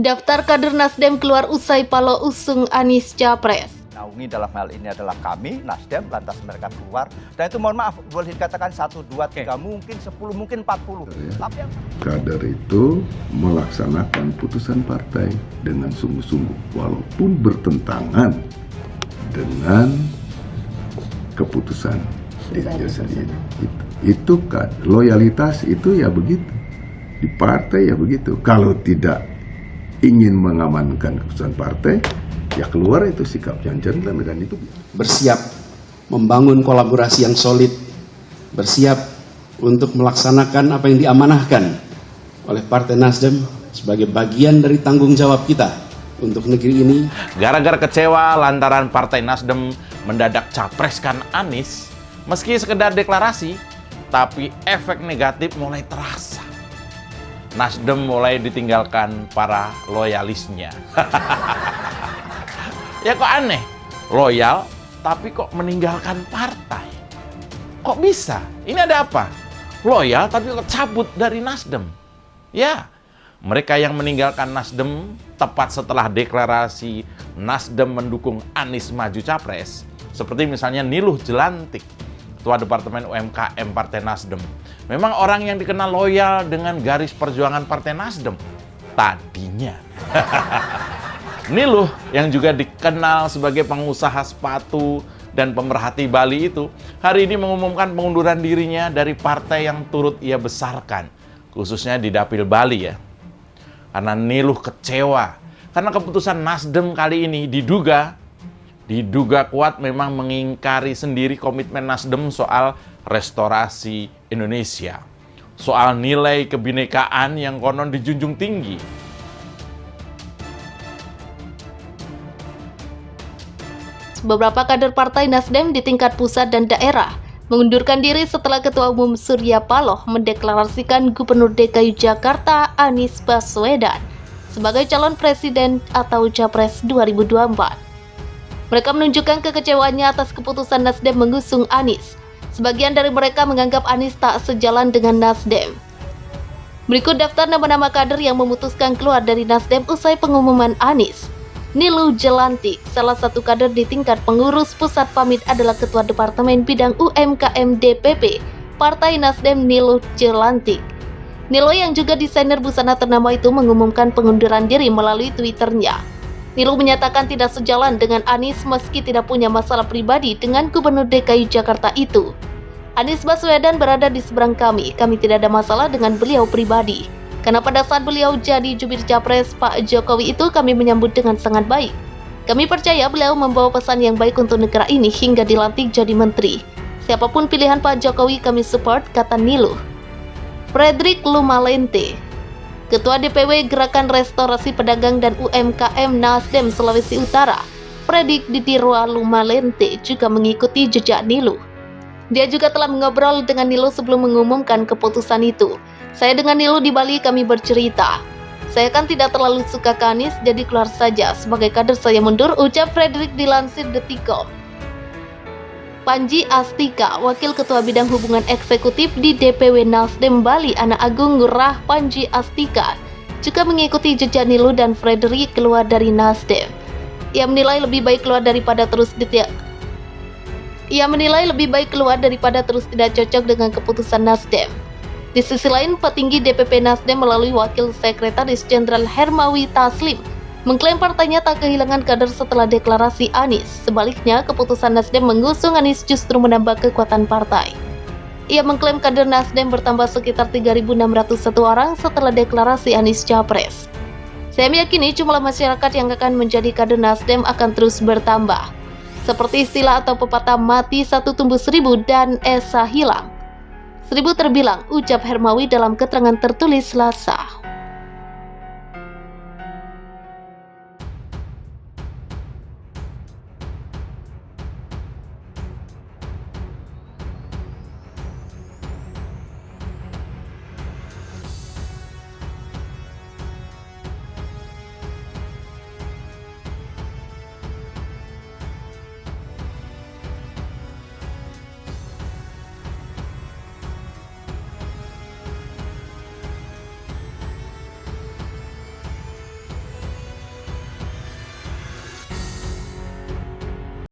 Daftar kader Nasdem keluar usai Paloh usung Anies Capres. Naungi dalam hal ini adalah kami, Nasdem, lantas mereka keluar. Dan itu mohon maaf, boleh dikatakan 1, 2, 3, mungkin 10, mungkin 40. Tapi yang... Kader itu melaksanakan putusan partai dengan sungguh-sungguh, walaupun bertentangan dengan keputusan dirinya sendiri. Itu kan loyalitas itu ya begitu. Di partai ya begitu. Kalau tidak ingin mengamankan keputusan partai, ya keluar itu sikap yang gentleman dan itu. Bersiap membangun kolaborasi yang solid, bersiap untuk melaksanakan apa yang diamanahkan oleh Partai Nasdem sebagai bagian dari tanggung jawab kita untuk negeri ini. Gara-gara kecewa lantaran Partai Nasdem mendadak capreskan Anies, meski sekedar deklarasi, tapi efek negatif mulai terasa. Nasdem mulai ditinggalkan para loyalisnya. Ya kok aneh, loyal tapi kok meninggalkan partai. Kok bisa? Ini ada apa? Loyal tapi kok cabut dari Nasdem. Ya, mereka yang meninggalkan Nasdem tepat setelah deklarasi Nasdem mendukung Anies maju capres, seperti misalnya Niluh Jelantik, Ketua Departemen UMKM Partai Nasdem. Memang orang yang dikenal loyal dengan garis perjuangan Partai Nasdem tadinya. Niluh yang juga dikenal sebagai pengusaha sepatu dan pemerhati Bali itu hari ini mengumumkan pengunduran dirinya dari partai yang turut ia besarkan, khususnya di Dapil Bali ya. Karena Niluh kecewa karena keputusan Nasdem kali ini diduga kuat memang mengingkari sendiri komitmen Nasdem soal restorasi Indonesia, soal nilai kebinekaan yang konon dijunjung tinggi. Beberapa kader Partai Nasdem di tingkat pusat dan daerah mengundurkan diri setelah Ketua Umum Surya Paloh mendeklarasikan Gubernur DKI Jakarta Anies Baswedan sebagai calon presiden atau Capres 2024. Mereka menunjukkan kekecewaannya atas keputusan Nasdem mengusung Anies. Sebagian dari mereka menganggap Anies tak sejalan dengan Nasdem. Berikut daftar nama-nama kader yang memutuskan keluar dari Nasdem usai pengumuman Anies. Niluh Jelantik, salah satu kader di tingkat pengurus pusat pamit adalah Ketua Departemen Bidang UMKM DPP Partai Nasdem Niluh Jelantik. Niluh yang juga desainer busana ternama itu mengumumkan pengunduran diri melalui Twitternya. Niluh menyatakan tidak sejalan dengan Anies meski tidak punya masalah pribadi dengan Gubernur DKI Jakarta itu. Anies Baswedan berada di seberang kami tidak ada masalah dengan beliau pribadi. Karena pada saat beliau jadi jubir capres Pak Jokowi itu kami menyambut dengan sangat baik. Kami percaya beliau membawa pesan yang baik untuk negara ini hingga dilantik jadi menteri. Siapapun pilihan Pak Jokowi kami support, kata Niluh. Frederick Lumalente, Ketua DPW Gerakan Restorasi Pedagang dan UMKM Nasdem Sulawesi Utara, Frederick Ditirwa Lumalente juga mengikuti jejak Niluh. Dia juga telah mengobrol dengan Niluh sebelum mengumumkan keputusan itu. Saya dengan Niluh di Bali kami bercerita. Saya kan tidak terlalu suka ke Anies, jadi keluar saja. Sebagai kader saya mundur, ucap Frederick dilansir Detikcom. Panji Astika, Wakil Ketua Bidang Hubungan Eksekutif di DPW Nasdem Bali, Anak Agung Ngurah Panji Astika, juga mengikuti jejak Niluh dan Frederick keluar dari Nasdem. Ia menilai lebih baik keluar daripada terus tidak cocok dengan keputusan Nasdem. Di sisi lain, petinggi DPP Nasdem melalui Wakil Sekretaris Jenderal Hermawi Taslim mengklaim partainya tak kehilangan kader setelah deklarasi Anies. Sebaliknya, keputusan Nasdem mengusung Anies justru menambah kekuatan partai. Ia mengklaim kader Nasdem bertambah sekitar 3.601 orang setelah deklarasi Anies Capres. Saya meyakini jumlah masyarakat yang akan menjadi kader Nasdem akan terus bertambah. Seperti istilah atau pepatah mati satu tumbuh 1000 dan esa hilang 1000 terbilang, ucap Hermawi dalam keterangan tertulis Selasa.